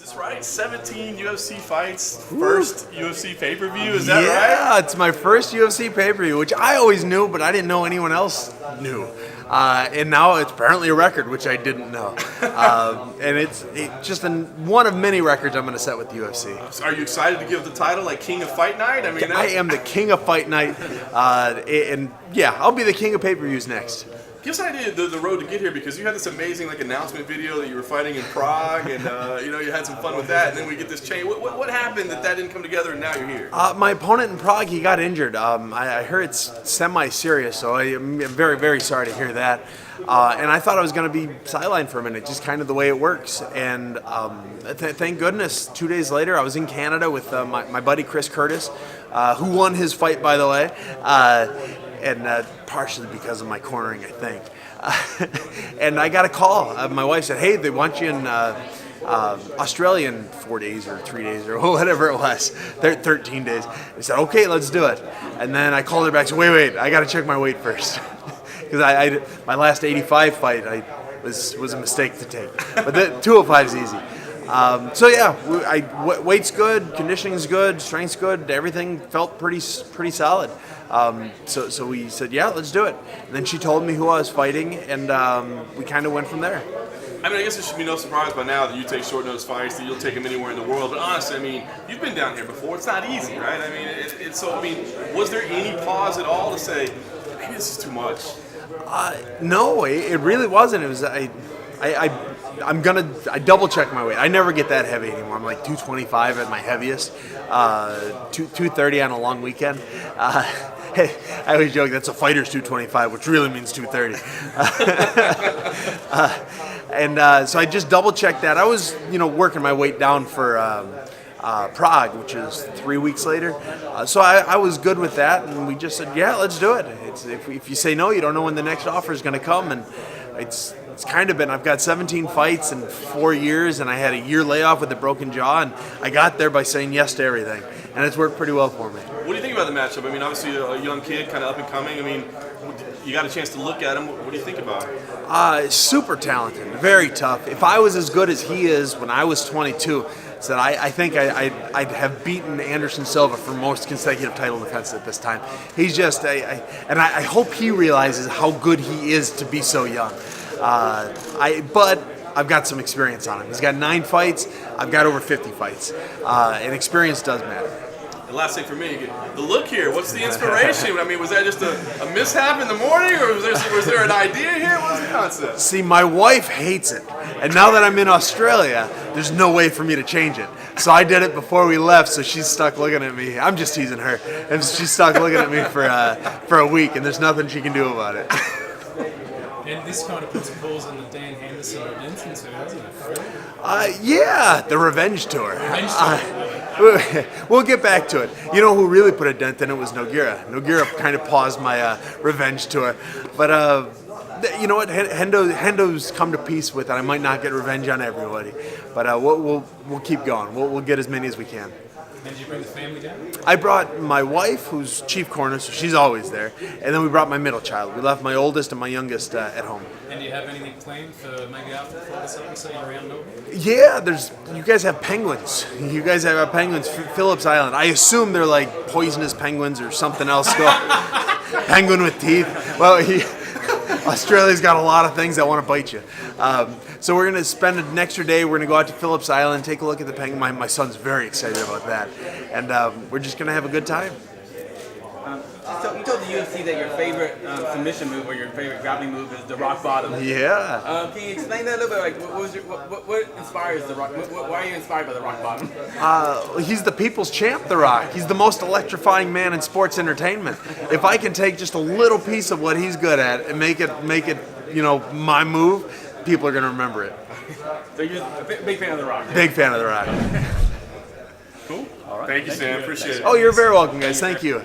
That's right. 17 UFC fights, first UFC pay-per-view. Is that right? Yeah, it's my first UFC pay-per-view, which I always knew, but I didn't know anyone else knew. And now it's apparently a record, which I didn't know. And it's just one of many records I'm going to set with the UFC. So are you excited to give the title like King of Fight Night? I am the King of Fight Night, and yeah, I'll be the King of pay-per-views next. Give us an idea of the road to get here, because you had this amazing announcement video that you were fighting in Prague, and you had some fun with that, and then we get this change. What happened that didn't come together, and now you're here? My opponent in Prague, he got injured. I heard it's semi-serious, so I'm very, very sorry to hear that. And I thought I was going to be sidelined for a minute, just kind of the way it works. And thank goodness, 2 days later, I was in Canada with my buddy Chris Curtis, who won his fight, by the way. And partially because of my cornering, I think. And I got a call. My wife said, "Hey, they want you in Australia in 4 days or 3 days or whatever it was, 13 days." I said, "Okay, let's do it." And then I called her back and said, wait, I got to check my weight first. Because my last 85 fight was a mistake to take. But the 205 is easy. So yeah, weight's good, conditioning's good, strength's good, everything felt pretty solid. So we said, yeah, let's do it. And then she told me who I was fighting, and we kind of went from there. I guess it should be no surprise by now that you take short notice fights, that you'll take them anywhere in the world. But honestly, you've been down here before. It's not easy, right? Was there any pause at all to say, maybe this is too much? No, it really wasn't. It was I double check my weight. I never get that heavy anymore. I'm like 225 at my heaviest, 230 on a long weekend. I always joke that's a fighter's 225, which really means 230. So I just double checked that. I was working my weight down for Prague, which is 3 weeks later. So I was good with that, and we just said, yeah, let's do it. If you say no, you don't know when the next offer is going to come, and it's kind of been, I've got 17 fights in 4 years, and I had a year layoff with a broken jaw, and I got there by saying yes to everything, and it's worked pretty well for me. What do you think about the matchup? Obviously a young kid, kind of up and coming. You got a chance to look at him. What do you think about it? Super talented, very tough. If I was as good as he is when I was 22, so I think I'd have beaten Anderson Silva for most consecutive title defenses at this time. He's just, and I hope he realizes how good he is to be so young. But I've got some experience on him. He's got 9 fights. I've got over 50 fights. And experience does matter. The last thing for me, the look here, what's the inspiration? Was that just a mishap in the morning, or was there an idea here? What was the concept? See, my wife hates it. And now that I'm in Australia, there's no way for me to change it. So I did it before we left, so she's stuck looking at me. I'm just teasing her. And she's stuck looking at me for a week, and there's nothing she can do about it. And this kind of puts a pause on the Dan Henderson redemption too, hasn't it? Yeah, the revenge tour. Revenge tour. We'll get back to it. You know who really put a dent in it was Nogueira. Nogueira kind of paused my revenge tour. But you know what? Hendo's come to peace with it. I might not get revenge on everybody. But we'll keep going. We'll get as many as we can. And did you bring the family down? I brought my wife, who's chief corner, so she's always there. And then we brought my middle child. We left my oldest and my youngest at home. And do you have anything planned for maybe after the fight or something, so you're around Melbourne? Yeah, you guys have penguins. You guys have penguins, Phillips Island. I assume they're like poisonous penguins or something else. Penguin with teeth. Well, Australia's got a lot of things that want to bite you. So we're going to spend an extra day. We're going to go out to Phillips Island, take a look at the penguin. My son's very excited about that. And we're just going to have a good time. So you told the UFC that your favorite submission move or your favorite grappling move is the rock bottom. Yeah. Can you explain that a little bit? What inspires the rock? Why are you inspired by the rock bottom? He's the people's champ, The Rock. He's the most electrifying man in sports entertainment. If I can take just a little piece of what he's good at and make it, my move, people are going to remember it. So you're a big fan of The Rock. Big fan of The Rock. Cool. All right. Thank you, Sam. Appreciate it. Oh, you're very welcome, guys. Thank you.